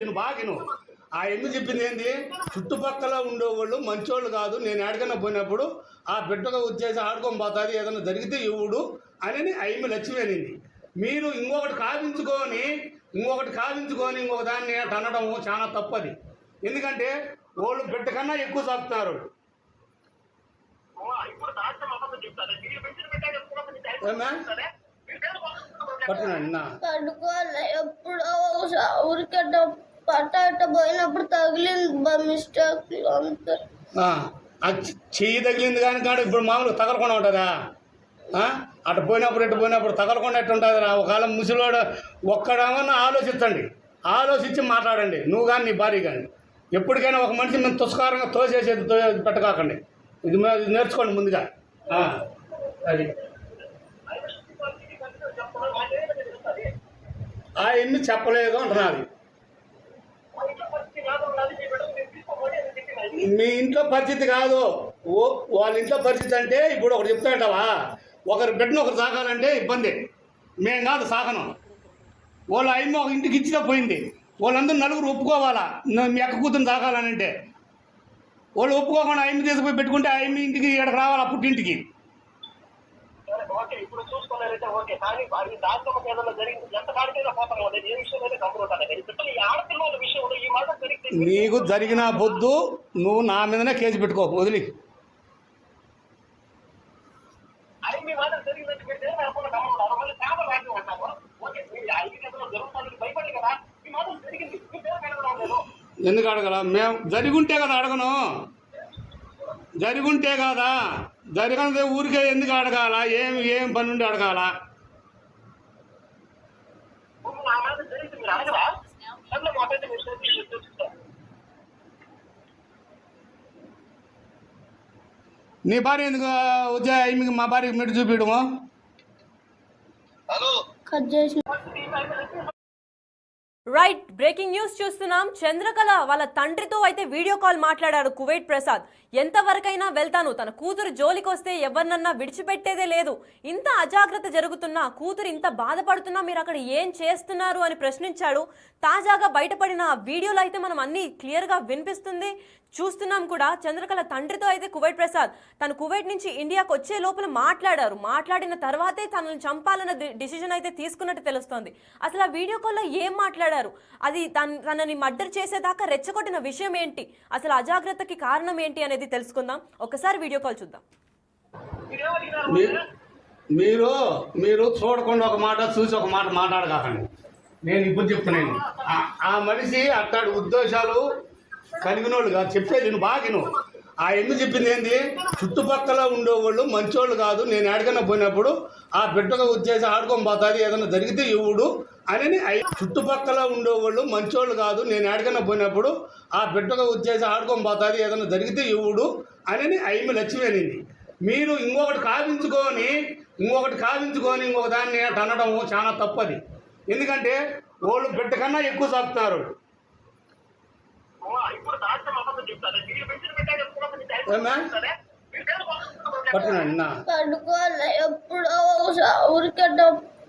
నేను బాగిను ఆ ఎందుకు చెప్పింది ఏంది, చుట్టుపక్కల ఉండేవాళ్ళు మంచోళ్ళు కాదు, నేను ఎక్కడికైనా పోయినప్పుడు ఆ బిడ్డగా వచ్చేసి ఆడుకొని పోతుంది, ఏదైనా జరిగితే ఇవ్వడు అని అయ్యి లక్ష్మేనింది. మీరు ఇంకొకటి కావించుకొని ఇంకొక దాన్ని అనడం చాలా తప్పది. ఎందుకంటే వాళ్ళు బిడ్డ కన్నా ఎక్కువ సాగుతున్నారు. ఎప్పుడో ఊరికట్ట పట్ట పోయినప్పుడు తగిలింది మిస్టేక్ అంతే. చెయ్యి తగిలింది కానీ కాదు, ఇప్పుడు మామూలు తగలకుండా ఉంటుందా? అటు పోయినప్పుడు తగలకుండా ఎట్టు ఉంటుంది? ఒకవేళ ముసలివాడు ఒక్కడేమన్నా ఆలోచించి మాట్లాడండి, నువ్వు కానీ నీ భార్య కానీ. ఎప్పటికైనా ఒక మనిషి మేము తుస్కారంగా తోసేసేది పెట్టకాకండి. ఇది నేర్చుకోండి ముందుగా. అది ఎన్ని చెప్పలేదు అంటున్నది. మీ ఇంట్లో పరిస్థితి కాదు, వాళ్ళ ఇంట్లో పరిస్థితి అంటే ఇప్పుడు ఒకటి చెప్తాంటావా, ఒకరి బిడ్డను ఒకరు సాగాలంటే ఇబ్బంది. మేము కాదు సాగను, వాళ్ళ అమ్మ ఒక ఇంటికి ఇచ్చినా పోయింది, వాళ్ళందరూ నలుగురు ఒప్పుకోవాలా మీ అక్క కూతురు సాగాలని. అంటే వాళ్ళు ఒప్పుకోకుండా అమ్మ తీసుకుపోయి పెట్టుకుంటే ఆ అమ్మ ఇంటికి ఇక్కడికి రావాలా, పుట్టింటికి. నీకు జరిగిన బొద్దు నువ్వు నా మీదనే కేసు పెట్టుకో, వదిలి. ఎందుకు అడగల? మేము జరిగుంటే కదా అడగను, జరిగుంటే కదా. జరగనిదే ఊరికే ఎందుకు అడగాల? ఏం పని నుండి అడగాల? నీ భార్య ఎందుకు వచ్చా మా భార్యకి మెట్టు చూపించడము? రైట్, బ్రేకింగ్ న్యూస్ చూస్తున్నాం. చంద్రకళ వాళ్ళ తండ్రితో అయితే వీడియో కాల్ మాట్లాడారు కువైట్ ప్రసాద్. ఎంతవరకైనా వెళ్తాను, తన కూతురు జోలికి వస్తే ఎవరినన్నా విడిచిపెట్టేదే లేదు, ఇంత అజాగ్రత్త జరుగుతున్నా, కూతురు ఇంత బాధపడుతున్నా మీరు అక్కడ ఏం చేస్తున్నారు అని ప్రశ్నించాడు. తాజాగా బయటపడిన వీడియోలో అయితే మనం అన్ని క్లియర్గా వినిపిస్తుంది, చూస్తున్నాం కూడా. చంద్రకళ తండ్రితో అయితే కువైట్ ప్రసాద్ తను కువైట్ నుంచి ఇండియాకు వచ్చే లోపల మాట్లాడిన తర్వాతే తనని చంపాలన్న డిసిజన్ అయితే తీసుకున్నట్టు తెలుస్తోంది. అసలు ఆ వీడియో కాల్లో ఏం మాట్లాడారు, అది తనని మర్డర్ చేసేదాకా రెచ్చగొట్టిన విషయం ఏంటి, అసలు అజాగ్రత్తకి కారణం ఏంటి అనేది తెలుసుకుందాం. ఒకసారి వీడియో కాల్ చూద్దాం. మీరు చూడకుండా ఒక మాట చూసి ఒక మాట మాట్లాడకండి. నేను ఇప్పుడు చెప్తున్నాను, ఆ మనిషి అట్లాంటి ఉద్దేశాలు కలిగినోళ్ళు కాదు. చెప్పేది నేను బాగిను ఆ ఎందుకు చెప్పింది ఏంది, చుట్టుపక్కల ఉండేవాళ్ళు మంచోళ్ళు కాదు, నేను ఎక్కడికైనా పోయినప్పుడు ఆ బిడ్డగా వచ్చేసి ఆడుకొని పోతుంది, ఏదైనా జరిగితే ఇవ్వడు అని. చుట్టుపక్కల ఉండేవాళ్ళు మంచోళ్ళు కాదు, నేను ఎక్కడికైనా పోయినప్పుడు ఆ బిడ్డగా వచ్చేసి ఆడుకొని పోతుంది, ఏదైనా జరిగితే ఇవ్వడు అని అయ్యి లక్ష్మేనింది. మీరు ఇంకొకటి కావించుకొని ఇంకొక దాన్ని అనడం చాలా తప్పది. ఎందుకంటే వాళ్ళు బిడ్డ కన్నా ఎక్కువ సాగుతున్నారు. ఎప్పుడో ఊరికట్ట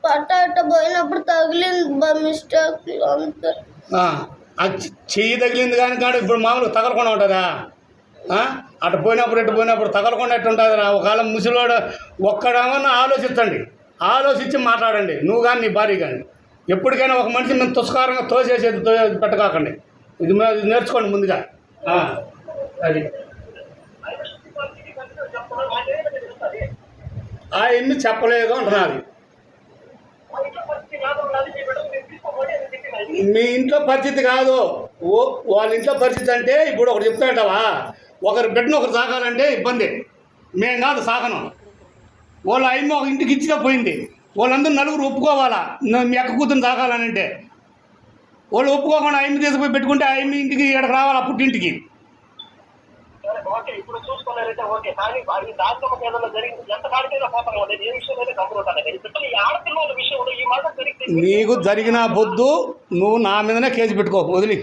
పట్ట పోయినప్పుడు తగిలింది మిస్టేక్ అంతే. చెయ్యి తగిలింది కానీ కాదు, ఇప్పుడు మామూలు తగలకుండా ఉంటుందా? అటు పోయినప్పుడు తగలకుండా ఎట్టు ఉంటుంది? ఒకవేళ ముసలివాడు ఒక్కడేమన్నా ఆలోచించి మాట్లాడండి, నువ్వు కానీ నీ భార్య కానీ. ఎప్పటికైనా ఒక మనిషి మేము తుస్కారంగా తోసేసేది పెట్టకాకండి. ఇది నేర్చుకోండి ముందుగా. అది ఎన్ని చెప్పలేదు అంటున్నది. మీ ఇంట్లో పరిస్థితి కాదు, వాళ్ళ ఇంట్లో పరిస్థితి అంటే ఇప్పుడు ఒకటి చెప్తాంటావా, ఒకరి బిడ్డను ఒకరు సాగాలంటే ఇబ్బంది. మేము కాదు సాగను, వాళ్ళ అమ్మ ఒక ఇంటికి ఇచ్చినా పోయింది, వాళ్ళందరూ నలుగురు ఒప్పుకోవాలా మీ అక్క కూతురు సాగాలని. అంటే వాళ్ళు ఒప్పుకోకుండా అమ్మ తీసుకుపోయి పెట్టుకుంటే ఆ అమ్మ ఇంటికి ఇక్కడికి రావాలా, పుట్టింటికి. నీకు జరిగిన బొద్దు నువ్వు నా మీదనే కేసు పెట్టుకో, వదిలి.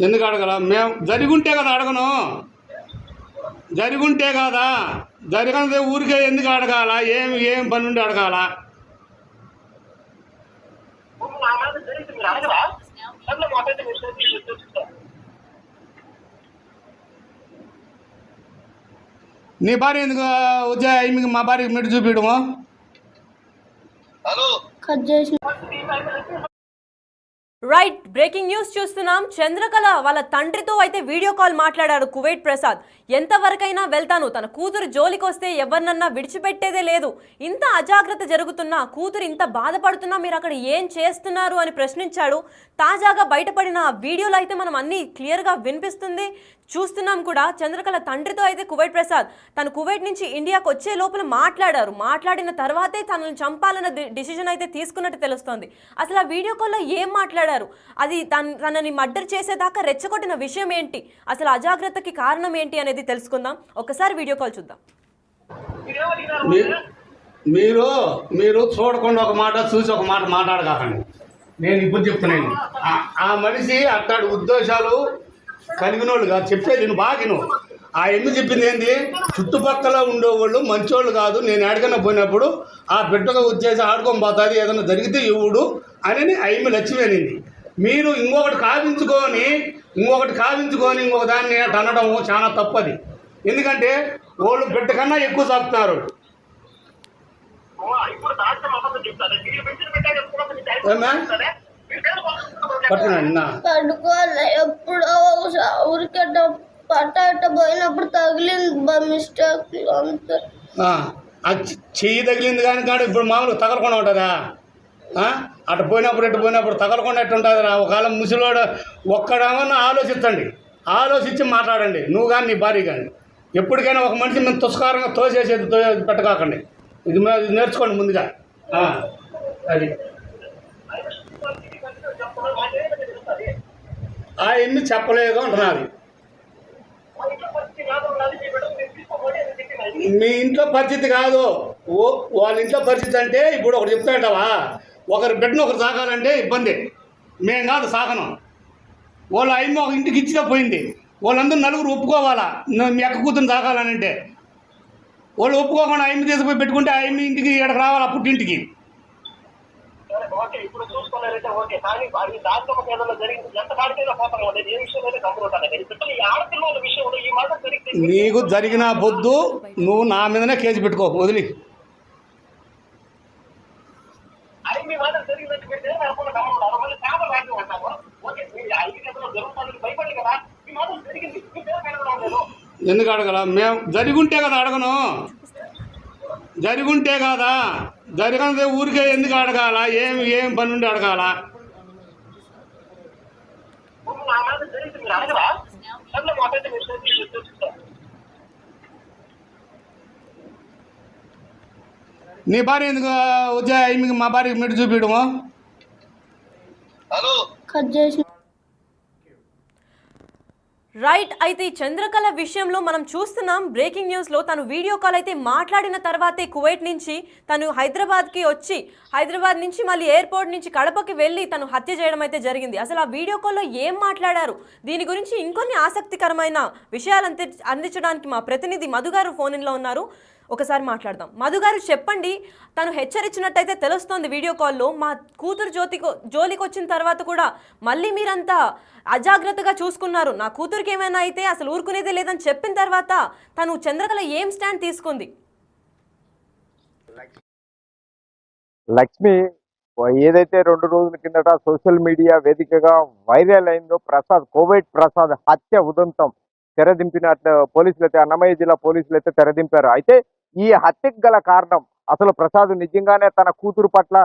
ఎందుకు అడగల? మేము జరిగుంటే కదా అడగను. జరిగుంటే కాదా, జరగనిదే ఊరికే ఎందుకు అడగాల? ఏం పని ఉండి అడగాల? నీ భార్య ఎందుకు ఉద్యోగం మా భార్యకి మెట్టు చూపించడము? కట్ చేసిన రైట్, బ్రేకింగ్ న్యూస్ చూస్తున్నాం. చంద్రకళ వాళ్ళ తండ్రితో అయితే వీడియో కాల్ మాట్లాడారు కువైట్ ప్రసాద్. ఎంతవరకైనా వెళ్తాను, తన కూతురు జోలికొస్తే ఎవరినన్నా విడిచిపెట్టేదే లేదు. ఇంత అజాగ్రత్త జరుగుతున్నా, కూతురు ఇంత బాధపడుతున్నా మీరు అక్కడ ఏం చేస్తున్నారు అని ప్రశ్నించాడు. తాజాగా బయటపడిన వీడియోలో అయితే మనం అన్ని క్లియర్గా వినిపిస్తుంది, చూస్తున్నాం కూడా. చంద్రకళ తండ్రితో అయితే కువైట్ ప్రసాద్ తను కువైట్ నుంచి ఇండియాకు వచ్చే లోపల మాట్లాడారు. మాట్లాడిన తర్వాతే తనను చంపాలన్న డిసిజన్ అయితే తీసుకున్నట్టు తెలుస్తోంది. అసలు ఆ వీడియో కాల్లో ఏం మాట్లాడారు, అది తనని మర్డర్ చేసేదాకా రెచ్చగొట్టిన విషయం ఏంటి, అసలు అజాగ్రత్తకి కారణం ఏంటి అనేది తెలుసుకుందాం. ఒకసారి వీడియో కాల్ చూద్దాం. మీరు చూడకుండా ఒక మాట, చూసి ఒక మాట మాట్లాడకండి. నేను ఇప్పుడు చెప్తున్నాను, ఆ మనిషి అట్లాంటి ఉద్దేశాలు కలిగినోళ్ళు కాదు. చెప్పేది నేను బాగిను. ఆ ఎమ్మి చెప్పింది ఏంది, చుట్టుపక్కల ఉండేవాళ్ళు మంచోళ్ళు కాదు, నేను ఎడకన్నా పోయినప్పుడు ఆ బిడ్డగా వచ్చేసి ఆడుకొని పోతుంది, ఏదైనా జరిగితే ఇవ్వడు అని ఆ ఎమ్మి లక్ష్యమేనింది. మీరు ఇంకొకటి కావించుకొని ఇంకొక దాన్ని అనడం చాలా తప్పది. ఎందుకంటే వాళ్ళు బిడ్డ కన్నా ఎక్కువ సాగుతున్నారు. పడుకోవాలి ఎప్పుడో ఊరికే పట్ట పోయినప్పుడు తగిలింది మిస్టేక్ అంతే. చెయ్యి తగిలింది కానీ కాదు, ఇప్పుడు మామూలుగా తగలకుండా ఉంటుందా? అటు పోయినప్పుడు ఇటు పోయినప్పుడు తగలకుండా ఎట్టు ఉంటుంది రా? ఒకవేళ ముసలివాడు ఒక్కడేమన్నా ఆలోచించి మాట్లాడండి, నువ్వు కానీ నీ భార్య కానీ. ఎప్పటికైనా ఒక మనిషి మేము తుస్కారంగా తోసేసేది పెట్టకాకండి. ఇది నేర్చుకోండి ముందుగా. అది ఆ ఎన్ని చెప్పలేదు అంటున్నది. మీ ఇంట్లో పరిస్థితి కాదు, వాళ్ళ ఇంట్లో పరిస్థితి అంటే ఇప్పుడు ఒకటి చెప్తాంటావా, ఒకరి బిడ్డను ఒకరు సాగాలంటే ఇబ్బంది. మేము కాదు సాగను. వాళ్ళ అమ్మ ఒక ఇంటికి ఇచ్చినా పోయింది, వాళ్ళందరూ నలుగురు ఒప్పుకోవాలా మీ అక్క కూతురు సాగాలని. అంటే వాళ్ళు ఒప్పుకోకుండా అమ్మ తీసుకుపోయి పెట్టుకుంటే ఆ అమ్మ ఇంటికి ఇక్కడికి రావాలి, పుట్టింటికి. నీకు జరిగిన పొద్దు నువ్వు నా మీదనే కేసు పెట్టుకో, వదిలి. ఎందుకు అడగల? మేము జరిగుంటే కదా అడగను. జరిగుంటే కాదా, జరగనిదే ఊరికే ఎందుకు అడగాల? ఏం పని ఉండి అడగాల? నీ భార్య ఎందుకు ఉద్యోగం మా భార్యకి మెట్టు చూపించడము? కట్ చేసిన రైట్, అయితే ఈ చంద్రకళ విషయంలో మనం చూస్తున్నాం బ్రేకింగ్ న్యూస్లో తను వీడియో కాల్ అయితే మాట్లాడిన తర్వాతే కువైట్ నుంచి తను హైదరాబాద్కి వచ్చి హైదరాబాద్ నుంచి మళ్ళీ ఎయిర్పోర్ట్ నుంచి కడపకి వెళ్ళి తను హత్య చేయడం అయితే జరిగింది. అసలు ఆ వీడియో కాల్లో ఏం మాట్లాడారు, దీని గురించి ఇంకొన్ని ఆసక్తికరమైన విషయాలు అందించడానికి మా ప్రతినిధి మధు గారు ఫోన్ ఇన్లో ఉన్నారు. ఒకసారి మాట్లాడదాం. మధు గారు చెప్పండి, తను హెచ్చరించినట్టయితే తెలుస్తోంది వీడియో కాల్లో, మా కూతురు జోలికి వచ్చిన తర్వాత కూడా మళ్ళీ మీరంతా అజాగ్రత్తగా చూసుకున్నారు, నా కూతురికి ఏమైనా అయితే అసలు ఊరుకునేదే లేదని చెప్పిన తర్వాత తను చంద్రకళ ఏం స్టాండ్ తీసుకుంది? లక్ష్మి ఏదైతే 2 రోజుల కిందట సోషల్ మీడియా వేదికగా వైరల్ అయిందో కువైట్ ప్రసాద్ హత్య ఉదంతం తెరదింపినట్లు పోలీసులు అయితే, అన్నమయ్య జిల్లా పోలీసులు అయితే తెరదింపారు. అయితే ఈ హత్యకు గల కారణం, అసలు ప్రసాద్ నిజంగానే తన కూతురు పట్ల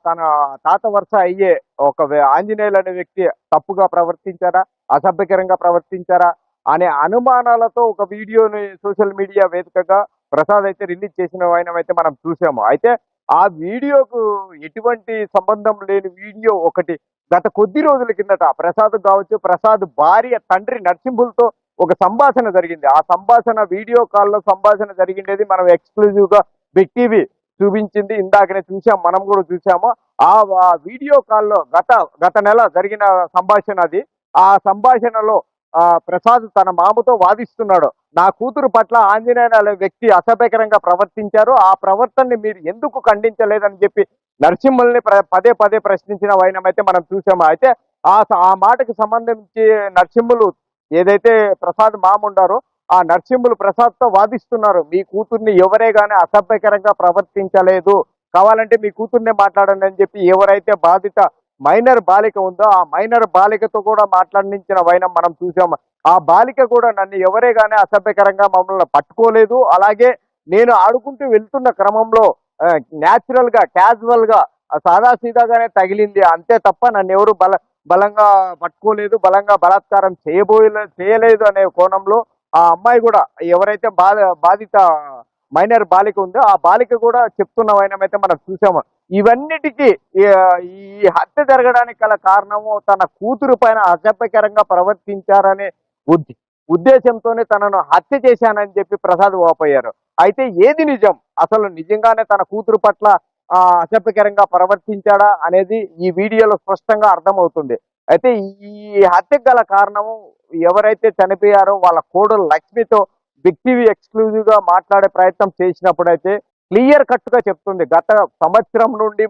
తన తాత వరుస అయ్యే ఒక ఆంజనేయులు అనే వ్యక్తి తప్పుగా ప్రవర్తించారా, అసభ్యకరంగా ప్రవర్తించారా అనే అనుమానాలతో ఒక వీడియోని సోషల్ మీడియా వేదికగా ప్రసాద్ అయితే రిలీజ్ చేసిన వైనమైతే మనం చూసాము. అయితే ఆ వీడియోకు ఎటువంటి సంబంధం లేని వీడియో ఒకటి గత కొద్ది రోజుల కిందట ప్రసాద్ కావచ్చు, ప్రసాద్ భార్య తండ్రి నర్సింహులతో ఒక సంభాషణ జరిగింది. ఆ సంభాషణ వీడియో కాల్లో సంభాషణ జరిగిండేది మనం ఎక్స్క్లూజివ్ గా బిగ్ టీవీ చూపించింది. ఇందాకనే చూసాం, మనం కూడా చూసాము. ఆ వీడియో కాల్లో గత నెల జరిగిన సంభాషణ అది. ఆ సంభాషణలో ప్రసాద్ తన మామతో వాదిస్తున్నాడు. నా కూతురు పట్ల ఆంజనేయులు అనే వ్యక్తి అసభ్యకరంగా ప్రవర్తించారు, ఆ ప్రవర్తనని మీరు ఎందుకు ఖండించలేదని చెప్పి నరసింహుల్ని పదే పదే ప్రశ్నించిన వైనం అయితే మనం చూసాము. అయితే ఆ మాటకు సంబంధించి నరసింహులు ఏదైతే ప్రసాద్ మామ ఉండారో ఆ నరసింహులు ప్రసాద్తో వాదిస్తున్నారు. మీ కూతుర్ని ఎవరే గానీ అసభ్యకరంగా ప్రవర్తించలేదు, కావాలంటే మీ కూతుర్నే మాట్లాడండి అని చెప్పి ఎవరైతే బాధిత మైనర్ బాలిక ఉందో ఆ మైనర్ బాలికతో కూడా మాట్లాడించిన వైనం మనం చూసాము. ఆ బాలిక కూడా నన్ను ఎవరే గానీ అసభ్యకరంగా మమ్మల్ని పట్టుకోలేదు, అలాగే నేను ఆడుకుంటూ వెళ్తున్న క్రమంలో న్యాచురల్ గా క్యాజువల్ గా సాదాసీదాగానే తగిలింది, అంతే తప్ప నన్ను ఎవరు బలంగా పట్టుకోలేదు, బలంగా బలాత్కారం చేయలేదు అనే కోణంలో ఆ అమ్మాయి కూడా ఎవరైతే బాధిత మైనర్ బాలిక ఉందో ఆ బాలిక కూడా చెప్తున్న వైనం అయితే మనం చూసాము. ఇవన్నిటికీ ఈ హత్య జరగడానికి గల కారణము తన కూతురు పైన అసభ్యకరంగా ప్రవర్తించారనే ఉద్దేశంతోనే తనను హత్య చేశానని చెప్పి ప్రసాద్ వాపోయారు. అయితే ఏది నిజం, అసలు నిజంగానే తన కూతురు పట్ల అసభ్యకరంగా ప్రవర్తించాడా అనేది ఈ వీడియోలో స్పష్టంగా అర్థమవుతుంది. అయితే ఈ హత్యకు గల కారణము ఎవరైతే చనిపోయారో వాళ్ళ కోడలు లక్ష్మితో బిగ్ టీవీ ఎక్స్క్లూజివ్ గా మాట్లాడే ప్రయత్నం చేసినప్పుడైతే క్లియర్ కట్ గా చెప్తుంది, గత సంవత్సరం నుండి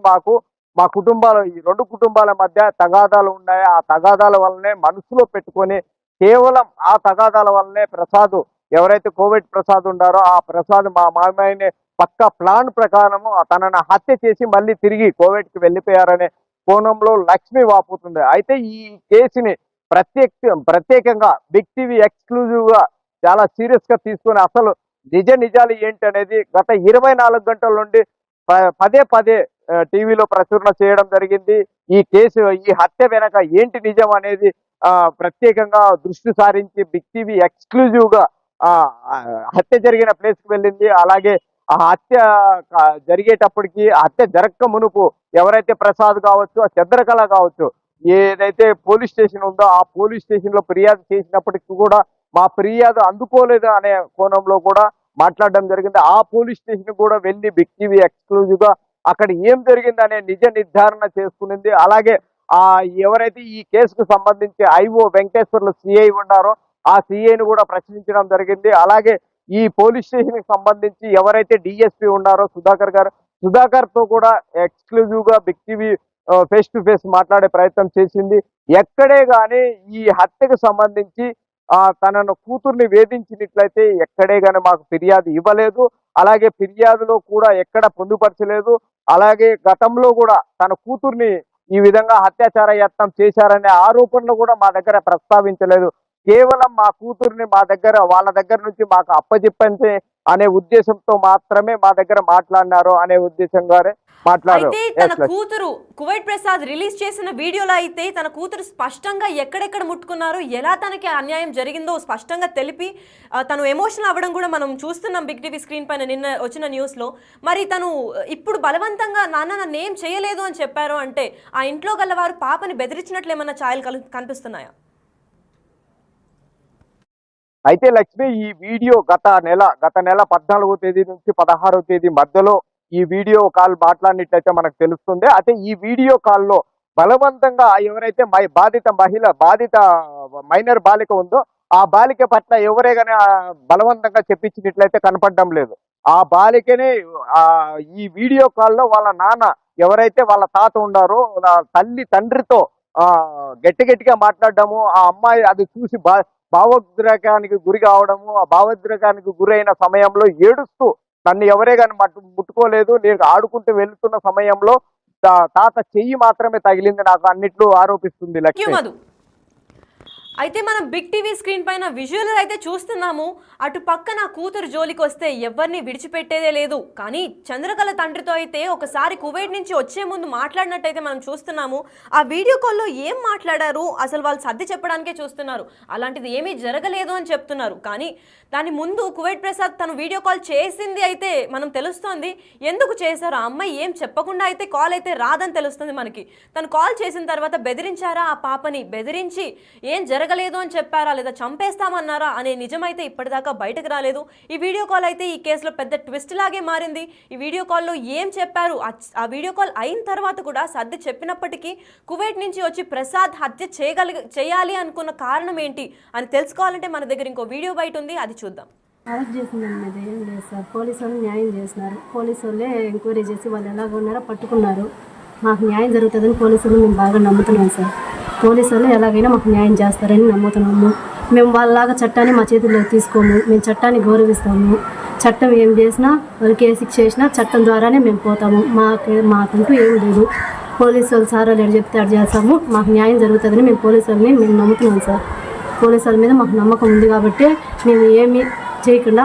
మా కుటుంబాలు ఈ రెండు కుటుంబాల మధ్య తగాదాలు ఉన్నాయి, ఆ తగాదాల వల్లనే మనసులో పెట్టుకొని కేవలం ఆ తగాదాల వల్లనే ప్రసాద్ ఎవరైతే కోవిడ్ ప్రసాద్ ఉండారో ఆ ప్రసాద్ మా మామయ్యని పక్క ప్లాన్ ప్రకారము తనను హత్య చేసి మళ్ళీ తిరిగి కోవిడ్కి వెళ్ళిపోయారనే కోణంలో లక్ష్మి వాపోతుంది. అయితే ఈ కేసుని ప్రత్యేకంగా బిగ్ టీవీ ఎక్స్క్లూజివ్ గా చాలా సీరియస్ గా తీసుకుని అసలు నిజాలు ఏంటి అనేది గత 24 గంటల నుండి పదే పదే టీవీలో ప్రచురణ చేయడం జరిగింది. ఈ కేసు ఈ హత్య వెనక ఏంటి నిజం అనేది ప్రత్యేకంగా దృష్టి సారించి బిగ్ టీవీ ఎక్స్క్లూజివ్ గా హత్య జరిగిన ప్లేస్ కి వెళ్ళింది. అలాగే ఆ హత్య జరిగేటప్పటికి హత్య జరగక మునుపు ఎవరైతే ప్రసాద్ కావచ్చు, ఆ చంద్రకళ కావచ్చు, ఏదైతే పోలీస్ స్టేషన్ ఉందో ఆ పోలీస్ స్టేషన్ లో ఫిర్యాదు చేసినప్పటికీ కూడా మా ఫిర్యాదు అందుకోలేదు అనే కోణంలో కూడా మాట్లాడడం జరిగింది. ఆ పోలీస్ స్టేషన్ కూడా వెళ్ళి బిగ్ టీవీ ఎక్స్క్లూజివ్ గా అక్కడ ఏం జరిగింది అనే నిజ నిర్ధారణ చేసుకునింది. అలాగే ఎవరైతే ఈ కేసుకు సంబంధించి ఐఓ వెంకటేశ్వర్లు సిఐ ఉన్నారో ఆ సిఐని కూడా ప్రశ్నించడం జరిగింది. అలాగే ఈ పోలీస్ స్టేషన్ కి సంబంధించి ఎవరైతే డిఎస్పీ ఉన్నారో సుధాకర్ తో కూడా ఎక్స్క్లూజివ్ గా Big TV face to face మాట్లాడే ప్రయత్నం చేసింది. ఎక్కడే గానీ ఈ హత్యకు సంబంధించి తనను కూతుర్ని వేధించినట్లయితే ఎక్కడే గానీ మాకు ఫిర్యాదు ఇవ్వలేదు, అలాగే ఫిర్యాదులో కూడా ఎక్కడ పొందుపరచలేదు. అలాగే గతంలో కూడా తన కూతుర్ని ఈ విధంగా అత్యాచార యత్నం చేశారనే ఆరోపణలు కూడా మా దగ్గర ప్రస్తావించలేదు. కేవలం మా కూతుర్ని వాళ్ళ దగ్గర నుంచి మాకు అప్పచెప్పండి అనే ఉద్దేశంతో మాత్రమే మా దగ్గర మాట్లాడినారు అనే ఉద్దేశంగానే మాట్లాడారు. అయితే తన కూతురు కువైట్ ప్రసాద్ రిలీజ్ చేసిన వీడియోలో అయితే తన కూతురు స్పష్టంగా ఎక్కడెక్కడ ముట్టుకున్నారు, ఎలా తనకి అన్యాయం జరిగిందో స్పష్టంగా తెలిపి తను ఎమోషనల్ అవ్వడం కూడా మనం చూస్తున్నాం బిగ్ టీవీ స్క్రీన్ పైన నిన్న వచ్చిన న్యూస్ లో. మరి తను ఇప్పుడు బలవంతంగా నాన్న నన్ను ఏం చేయలేదు అని చెప్పారు అంటే ఆ ఇంట్లో గల వారు పాపని బెదిరించినట్లు ఏమన్నా ఛాయలు కనిపిస్తున్నాయా? అయితే లక్ష్మి ఈ వీడియో గత నెల 14వ తేదీ నుంచి 16వ తేదీ మధ్యలో ఈ వీడియో కాల్ మాట్లాడినట్లయితే మనకు తెలుస్తుంది. అయితే ఈ వీడియో కాల్లో బలవంతంగా ఎవరైతే బాధిత మైనర్ బాలిక ఉందో ఆ బాలిక పట్ల ఎవరే గానీ బలవంతంగా చెప్పించినట్లయితే కనపడడం లేదు. ఆ బాలికనే ఈ వీడియో కాల్లో వాళ్ళ నాన్న ఎవరైతే వాళ్ళ తాత ఉండారో తండ్రితో గట్టిగా మాట్లాడడము, ఆ అమ్మాయి అది చూసి భావోద్రేకానికి గురి కావడము, ఆ భావోద్రేకానికి గురైన సమయంలో ఏడుస్తూ నన్ను ఎవరే కానీ ముట్టుకోలేదు, నేను ఆడుకుంటూ వెళ్తున్న సమయంలో తాత చెయ్యి మాత్రమే తగిలింది నాకు అన్నిట్లో ఆరోపిస్తుంది లక్ష్మి. అయితే మనం బిగ్ టీవీ స్క్రీన్ పైన విజువల్ అయితే చూస్తున్నాము. అటు పక్కన కూతురు జోలికి వస్తే ఎవరిని విడిచిపెట్టేదే లేదు. కానీ చంద్రకళ తండ్రితో అయితే ఒకసారి కువైట్ నుంచి వచ్చే ముందు మాట్లాడినట్టయితే మనం చూస్తున్నాము. ఆ వీడియో కాల్లో ఏం మాట్లాడారు అసలు వాళ్ళు సర్ది చెప్పడానికే చూస్తున్నారు, అలాంటిది ఏమీ జరగలేదు అని చెప్తున్నారు. కానీ దాని ముందు కువైట్ ప్రసాద్ తను వీడియో కాల్ చేసింది అయితే మనం తెలుస్తోంది. ఎందుకు చేశారు, ఆ అమ్మాయి ఏం చెప్పకుండా అయితే కాల్ అయితే రాదని తెలుస్తుంది మనకి. తను కాల్ చేసిన తర్వాత బెదిరించారా, ఆ పాపని బెదిరించి ఏం జరగలేదు అని చెప్పారా లేదా చంపేస్తామన్నారా అనే నిజమైతే ఇప్పటిదాకా బయటకు రాలేదు. ఈ వీడియో కాల్ అయితే ఈ కేసులో పెద్ద ట్విస్ట్ లాగే మారింది. ఈ వీడియో కాల్లో ఏం చెప్పారు, ఆ వీడియో కాల్ అయిన తర్వాత కూడా సర్ది చెప్పినప్పటికీ కువైట్ నుంచి వచ్చి ప్రసాద్ హత్య చేయాలి అనుకున్న కారణం ఏంటి అని తెలుసుకోవాలంటే మన దగ్గర ఇంకో వీడియో బయట ఉంది, అది చూద్దాం. అరెస్ట్ చేసిందన్నది ఏం లేదు సార్. పోలీసు వాళ్ళు న్యాయం చేసినారు. పోలీసు వాళ్ళే ఎంక్వైరీ చేసి వాళ్ళు ఎలాగ ఉన్నారో పట్టుకున్నారు. మాకు న్యాయం జరుగుతుందని పోలీసులు మేము బాగా నమ్ముతున్నాం సార్. పోలీసు వాళ్ళు ఎలాగైనా మాకు న్యాయం చేస్తారని నమ్ముతున్నాము. మేము వాళ్ళలాగా చట్టాన్ని మా చేతుల్లోకి తీసుకోము. మేము చట్టాన్ని గౌరవిస్తాము. చట్టం ఏం చేసినా వాళ్ళకి ఏ శిక్ష చేసినా చట్టం ద్వారానే మేము పోతాము. మాకంటూ ఏం లేదు. పోలీసు వాళ్ళు సార్ వాళ్ళు చెప్తే అటు చేస్తాము. మాకు న్యాయం జరుగుతుందని మేము పోలీసు వాళ్ళని మేము నమ్ముతున్నాం సార్. పోలీసు వాళ్ళ మీద మాకు నమ్మకం ఉంది కాబట్టి మేము ఏమీ చేయకుండా